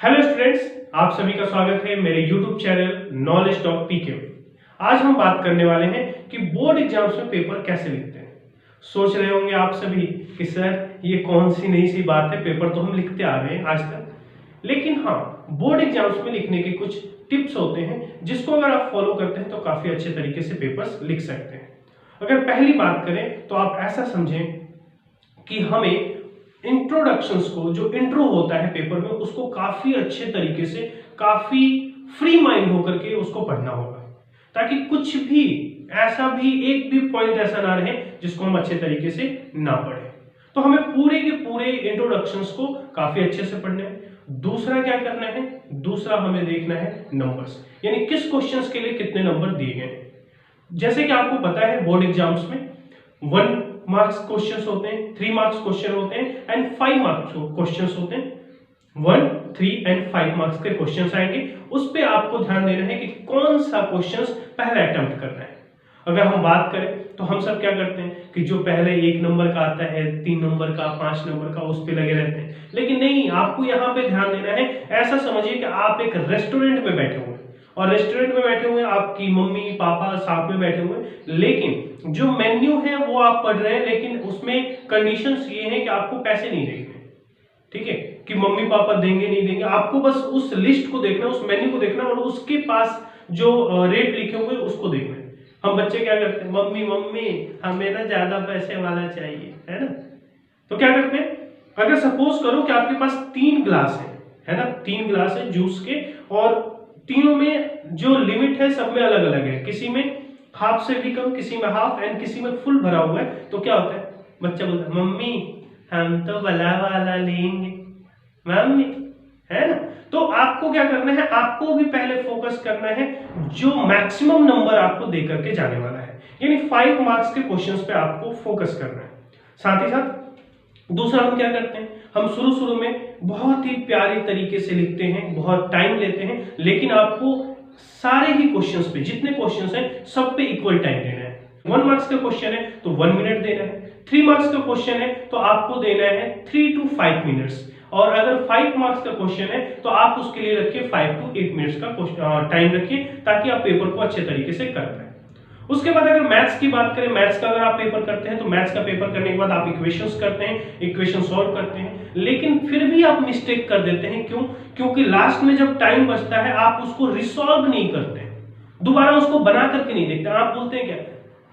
Hello students, आप सभी का स्वागत है मेरे YouTube channel knowledge dot PK. आज हम बात करने वाले हैं कि बोर्ड एग्जाम्स में पेपर कैसे लिखते हैं। सोच रहे होंगे आप सभी कि सर ये कौन सी नई सी बात है, पेपर तो हम लिखते आ रहे हैं आज तक। लेकिन हाँ, बोर्ड एग्जाम्स में लिखने के कुछ टिप्स होते हैं जिसको अगर आप फॉलो करते हैं तो काफी अच्छे तरीके से पेपर्स लिख सकते हैं। अगर पहली बात करें तो आप ऐसा समझें कि हमें इंट्रोडक्शंस को, जो इंट्रो होता है पेपर में, उसको काफी अच्छे तरीके से, काफी फ्री माइंड होकर के उसको पढ़ना होगा, ताकि कुछ भी एक भी पॉइंट ऐसा ना रहे जिसको हम अच्छे तरीके से ना पढ़े। तो हमें पूरे के पूरे इंट्रोडक्शंस को काफी अच्छे से पढ़ना है। दूसरा क्या करना है, दूसरा हमें देखना है नंबर्स, यानी किस क्वेश्चंस के लिए कितने नंबर दिए गए हैं। जैसे कि आपको पता है बोर्ड एग्जाम्स में 1 मार्क्स क्वेश्चंस होते हैं, 3 मार्क्स क्वेश्चन होते हैं एंड 5 मार्क्स क्वेश्चंस होते हैं। 1, 3 एंड 5 मार्क्स के क्वेश्चंस आएंगे। उस पे आपको ध्यान देना है कि कौन सा क्वेश्चंस पहला अटेम्प्ट करना है। अगर हम बात करें तो हम सब क्या करते हैं कि जो पहले 1 नंबर का आता है, 3 नंबर का, 5 नंबर का, उस पे लगे रहते हैं। लेकिन नहीं, आपको यहाँ पे ध्यान देना है। ऐसा समझिए कि आप एक रेस्टोरेंट में बैठे हुए हैं और रेस्टोरेंट में बैठे हुए हैं, आपकी मम्मी पापा साथ में बैठे हुए हैं, लेकिन जो मेन्यू है वो आप पढ़ रहे हैं, लेकिन उसमें कंडीशंस ये हैं कि आपको पैसे नहीं देंगे। ठीक है, कि मम्मी पापा देंगे नहीं देंगे, आपको बस उस लिस्ट को देखना, उस मेन्यू को देखना और उसके पास जो रेट लिखे हुए उसको देखना है। हम बच्चे क्या करते हैं, मम्मी मम्मी हमें ना ज्यादा पैसे वाला चाहिए, है ना। तो क्या करते हैं, अगर सपोज करो कि आपके पास 3 ग्लास है ना, 3 ग्लास है जूस के, और तीनों में जो लिमिट है सब में अलग अलग है। किसी में हाफ से भी कम, किसी में हाफ एंड किसी में फुल भरा हुआ है। तो क्या होता है, बच्चा बोलता है मम्मी हम तो बड़ा वाला लेंगे मम्मी, है ना। तो आपको क्या करना है, आपको भी पहले फोकस करना है जो मैक्सिमम नंबर आपको देकर के जाने वाला है, यानी 5 मार्क्स के क्वेश्चंस पे आपको फोकस करना है। साथ ही साथ दूसरा हम क्या करते हैं, हम शुरू में बहुत ही प्यारी तरीके से लिखते हैं, बहुत टाइम लेते हैं, लेकिन आपको सारे ही क्वेश्चंस पे, जितने क्वेश्चंस हैं सब पे इक्वल टाइम देना है। 1 मार्क्स का क्वेश्चन है तो 1 मिनट देना है, 3 मार्क्स का क्वेश्चन है तो आपको देना है 3 to 5 मिनट्स, और अगर 5 मार्क्स का क्वेश्चन है तो आप उसके लिए रखिए 5 to 8 मिनट्स का टाइम रखिए, ताकि आप पेपर को अच्छे तरीके से कर पाए। उसके बाद अगर मैथ्स की बात करें, मैथ्स का अगर आप पेपर करते हैं तो मैथ्स का पेपर करने के बाद आप इक्वेशंस करते हैं, इक्वेशन सॉल्व करते हैं, लेकिन फिर भी आप मिस्टेक कर देते हैं। क्यों? क्योंकि लास्ट में जब टाइम बचता है आप उसको रिसॉल्व नहीं करते, दोबारा उसको बना करके नहीं देखते। आप बोलते हैं क्या,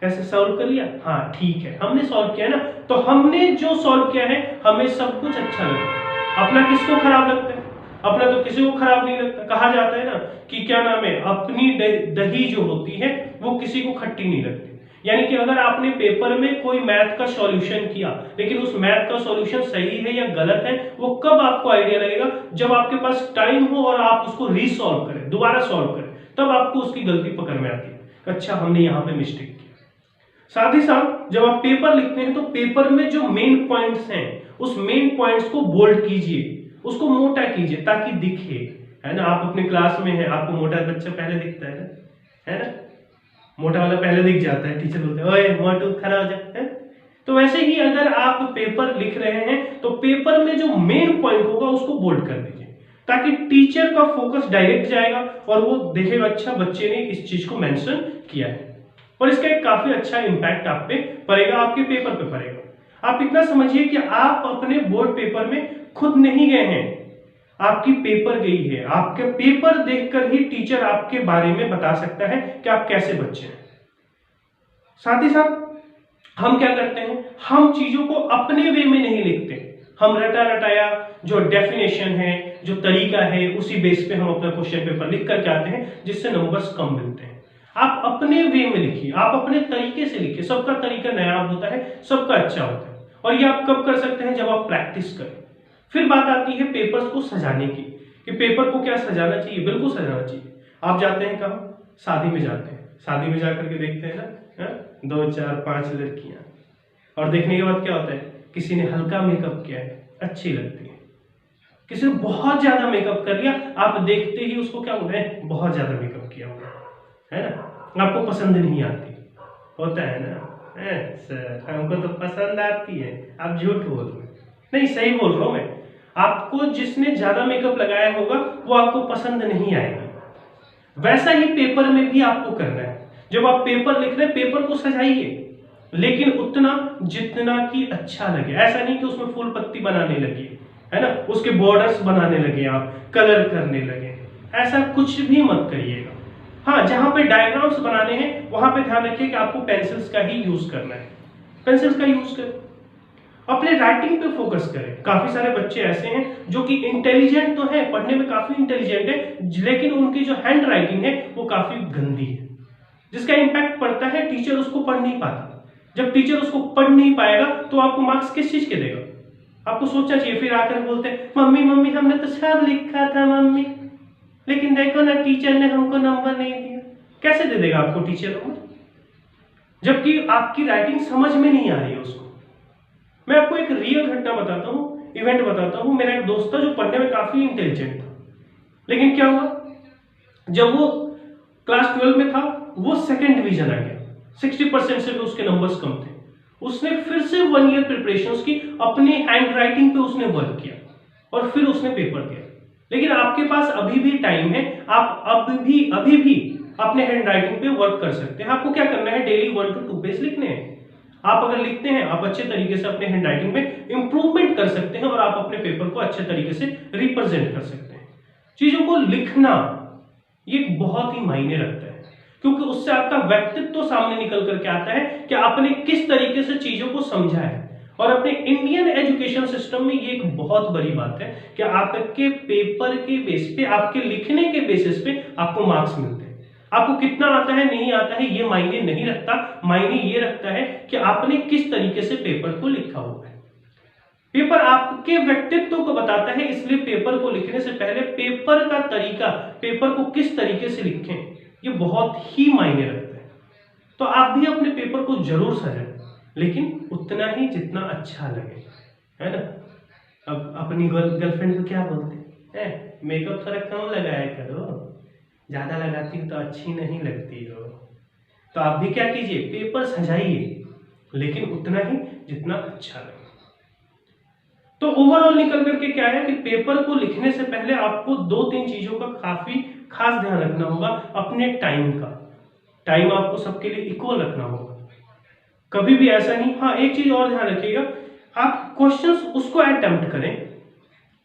कैसे सॉल्व कर लिया, हाँ ठीक है हमने सॉल्व किया ना, तो हमने जो सॉल्व किया है हमें सब कुछ अच्छा लगता है। अपना किसको खराब लगता है, अपना तो किसी को खराब नहीं लगता। कहा जाता है ना कि क्या नाम है, अपनी दही जो होती है वो किसी को खट्टी नहीं लगती। यानी कि अगर आपने पेपर में कोई मैथ का सॉल्यूशन किया, लेकिन उस मैथ का सॉल्यूशन सही है या गलत है, वो कब आपको आइडिया लगेगा, जब आपके पास टाइम हो और आप उसको रीसॉल्व करें, दोबारा सॉल्व करें, तब आपको उसकी गलती पकड़ में आती है। अच्छा हमने यहाँ पे मिस्टेक किया। साथ ही साथ जब आप पेपर लिखते हैं तो पेपर में जो मेन पॉइंट्स हैं, उस मेन पॉइंट्स को बोल्ड कीजिए, उसको मोटा कीजिए ताकि दिखे, है ना। आप अपने क्लास में हैं, आपको मोटा बच्चा पहले दिखता है ना, मोटा वाला पहले दिख जाता है, टीचर बोलते हैं ओए मोटू खड़ा हो जा। तो वैसे ही अगर आप पेपर लिख रहे हैं तो पेपर में जो मेन पॉइंट होगा उसको बोल्ड कर दीजिए, ताकि टीचर का फोकस डायरेक्ट जाएगा और वो देखेगा अच्छा बच्चे ने इस चीज को मेंशन किया है, और इसका एक काफी अच्छा इंपैक्ट आप पे पड़ेगा, आपके पेपर पे पड़ेगा। आप इतना समझिए कि आप अपने बोर्ड पेपर में खुद नहीं गए हैं, आपकी पेपर गई है। आपके पेपर देखकर ही टीचर आपके बारे में बता सकता है कि आप कैसे बच्चे हैं। साथ ही साथ हम क्या करते हैं, हम चीजों को अपने वे में नहीं लिखते, हम रटा रटाया जो डेफिनेशन है, जो तरीका है, उसी बेस पे हम अपना क्वेश्चन पेपर लिख करके आते हैं, जिससे नंबर्स कम मिलते हैं। आप अपने वे में लिखिए, आप अपने तरीके से लिखिए। सबका तरीका नया होता है, सबका अच्छा होता है, और ये आप कब कर सकते हैं, जब आप प्रैक्टिस करें। फिर बात आती है पेपर्स को सजाने की, कि पेपर को क्या सजाना चाहिए। बिल्कुल सजाना चाहिए। आप जाते हैं कहाँ, शादी में जाते हैं, शादी में जाकर के देखते हैं ना, 2, 4, 5 लड़कियां, और देखने के बाद क्या होता है, किसी ने हल्का मेकअप किया है, अच्छी लगती है, किसी ने बहुत ज्यादा मेकअप कर लिया, आप देखते ही उसको क्या बोलते हैं, बहुत ज्यादा मेकअप किया हुआ है ना, आपको पसंद नहीं आती, होता है ना। सर हमको तो पसंद आती है, आप झूठ बोल रहे हैं। नहीं, सही बोल रहा हूं मैं। आपको जिसने ज्यादा मेकअप लगाया होगा वो आपको पसंद नहीं आएगा। वैसा ही पेपर में भी आपको करना है। जब आप पेपर लिख रहे हैं, पेपर को सजाइए, लेकिन उतना जितना कि अच्छा लगे। ऐसा नहीं कि उसमें फूल पत्ती बनाने लगी, है ना, उसके बॉर्डर्स बनाने लगे, आप कलर करने लगे, ऐसा कुछ भी मत करिएगा। हाँ, जहां पे डायग्राम्स बनाने हैं वहां पे ध्यान रखिए कि आपको पेंसिल्स का ही यूज करना है, पेंसिल्स का यूज करें। अपने राइटिंग पे फोकस करें। काफी सारे बच्चे ऐसे हैं जो कि इंटेलिजेंट तो है, पढ़ने में काफी इंटेलिजेंट है, लेकिन उनकी जो हैंड राइटिंग है वो काफी गंदी है, जिसका इंपैक्ट पड़ता है, टीचर उसको पढ़ नहीं पाता। जब टीचर उसको पढ़ नहीं पाएगा तो आपको मार्क्स किस चीज के देगा? आपको सोचना चाहिए। फिर आकर बोलते हैं मम्मी मम्मी हमने तो सब लिखा था मम्मी, लेकिन देखो ना टीचर ने हमको नंबर नहीं दिया। कैसे दे देगा आपको टीचर नंबर, जबकि आपकी राइटिंग समझ में नहीं आ रही है उसको? मैं आपको एक रियल घटना बताता हूँ, इवेंट बताता हूँ। मेरा एक दोस्त था जो पढ़ने में काफी इंटेलिजेंट था, लेकिन क्या हुआ, जब वो क्लास 12 में था वो सेकंड डिवीजन आ गया। 60% से भी उसके नंबर्स कम थे। उसने फिर से 1 ईयर प्रिपरेशंस की, अपने हैंड राइटिंग पे उसने वर्क किया और फिर उसने पेपर दिया। लेकिन आपके पास अभी भी टाइम है, आप अभी भी अपने हैंड राइटिंग पे वर्क कर सकते हैं। आपको क्या करना है, डेली 1 to 2 पेज लिखने हैं। आप अगर लिखते हैं, आप अच्छे तरीके से अपने हैंड राइटिंग में इंप्रूवमेंट कर सकते हैं और आप अपने पेपर को अच्छे तरीके से रिप्रेजेंट कर सकते हैं। चीजों को लिखना ये बहुत ही मायने रखता है, क्योंकि उससे आपका व्यक्तित्व तो सामने निकल करके आता है कि आपने किस तरीके से चीजों को समझा है। और अपने इंडियन एजुकेशन सिस्टम में ये एक बहुत बड़ी बात है कि आपके पेपर के बेस पे, आपके लिखने के बेसिस पे आपको मार्क्स मिलते हैं। आपको कितना आता है नहीं आता है ये मायने नहीं रखता, मायने ये रखता है कि आपने किस तरीके से पेपर को लिखा हुआ है। पेपर आपके व्यक्तित्व को बताता है, इसलिए पेपर को लिखने से पहले पेपर का तरीका, पेपर को किस तरीके से लिखें, ये बहुत ही मायने रखता है। तो आप भी अपने पेपर को जरूर सजाएं, लेकिन उतना ही जितना अच्छा लगे, है ना। अब अपनी गर्लफ्रेंड को क्या बोलते हैं, मेकअप थोड़ा कम लगाया करो, ज्यादा लगाती हो तो अच्छी नहीं लगती हो। तो आप भी क्या कीजिए, पेपर सजाइए, लेकिन उतना ही जितना अच्छा लगे। तो ओवरऑल निकल करके क्या है कि पेपर को लिखने से पहले आपको 2-3 चीजों का काफी खास ध्यान रखना होगा। अपने टाइम का, टाइम आपको सबके लिए इक्वल रखना होगा, कभी भी ऐसा नहीं। हाँ, एक चीज और ध्यान रखिएगा, आप क्वेश्चंस उसको अटेम्प्ट करें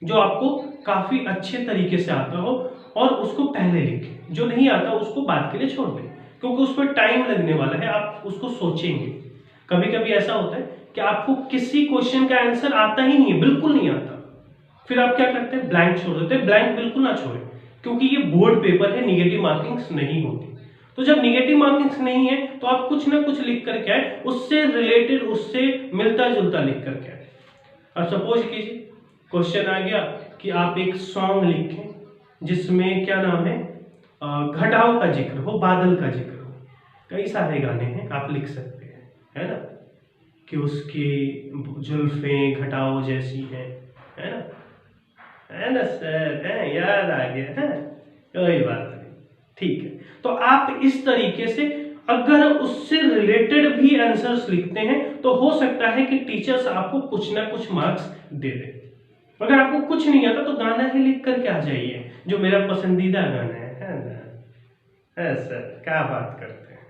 जो आपको काफी अच्छे तरीके से आता हो और उसको पहले लिखें। जो नहीं आता उसको बाद के लिए छोड़ दें, क्योंकि उस पर टाइम लगने वाला है, आप उसको सोचेंगे। कभी कभी ऐसा होता है कि आपको किसी क्वेश्चन का आंसर आता ही नहीं है, बिल्कुल नहीं आता, फिर आप क्या करते हैं, ब्लैंक छोड़ देते हैं। ब्लैंक बिल्कुल ना छोड़ें, क्योंकि ये बोर्ड पेपर है, निगेटिव मार्किंग्स नहीं होती। तो जब निगेटिव मार्किंग्स नहीं है तो आप कुछ ना कुछ लिख करके आए, उससे रिलेटेड, उससे मिलता जुलता लिख करके आए। और सपोज कीजिए क्वेश्चन आ गया कि आप एक सॉन्ग लिखें जिसमें क्या नाम है, घटाओ का जिक्र हो, बादल का जिक्र हो। कई सारे गाने हैं, आप लिख सकते हैं, है ना, कि उसकी जुल्फें घटाओ जैसी हैं, है ना सर, है, याद आ गया है, कोई बात नहीं, ठीक है। तो आप इस तरीके से अगर उससे रिलेटेड भी आंसर्स लिखते हैं तो हो सकता है कि टीचर्स आपको कुछ ना कुछ मार्क्स दे दे। अगर आपको कुछ नहीं आता तो गाना ही लिख करके आ जाइए, जो मेरा पसंदीदा गाना है ना। सर क्या बात करते हैं,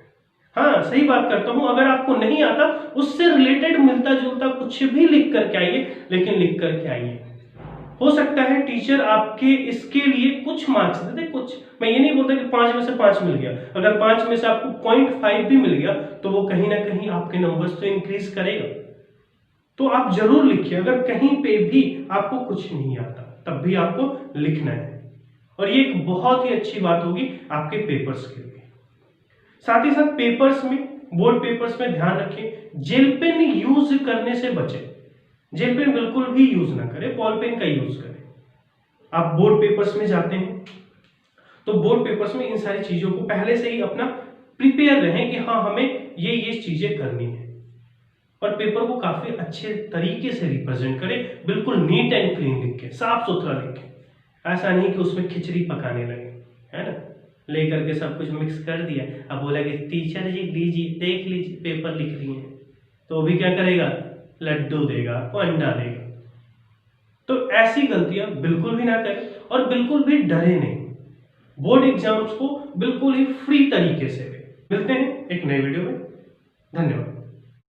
हाँ सही बात करता हूं। अगर आपको नहीं आता, उससे रिलेटेड मिलता जुलता कुछ भी लिख करके आइए, लेकिन लिख करके आइए। हो सकता है टीचर आपके इसके लिए कुछ मार्क्स दे दे, कुछ। मैं ये नहीं बोलता कि 5 में से 5 मिल गया। अगर 5 में से आपको 0.5 भी मिल गया तो वो कहीं ना कहीं आपके नंबर्स तो इंक्रीज करेगा। तो आप जरूर लिखिए, अगर कहीं पे भी आपको कुछ नहीं आता तब भी आपको लिखना है। और ये एक बहुत ही अच्छी बात होगी आपके पेपर्स के लिए। साथ ही साथ पेपर्स में, बोर्ड पेपर्स में ध्यान रखिए, जेल पेन यूज करने से बचें। जेल पेन बिल्कुल भी यूज ना करें, बॉल पेन का यूज करें। आप बोर्ड पेपर्स में जाते हैं तो बोर्ड पेपर्स में इन सारी चीजों को पहले से ही अपना प्रिपेयर रहें कि हाँ हमें ये चीजें करनी है, और पेपर को काफी अच्छे तरीके से रिप्रेजेंट करें। बिल्कुल नीट एंड क्लीन लिखें, साफ सुथरा लिखें। ऐसा नहीं कि उसमें खिचड़ी पकाने लगे, है ना, लेकर के सब कुछ मिक्स कर दिया, अब बोला कि टीचर जी लीजिए, देख लीजिए पेपर लिख रही हैं, तो वो भी क्या करेगा, लड्डू देगा, आपको अंडा देगा। तो ऐसी गलतियां बिल्कुल भी ना करें और बिल्कुल भी डरे नहीं। बोर्ड एग्जाम्स को बिल्कुल ही फ्री तरीके से लें। मिलते हैं एक नए वीडियो में। धन्यवाद।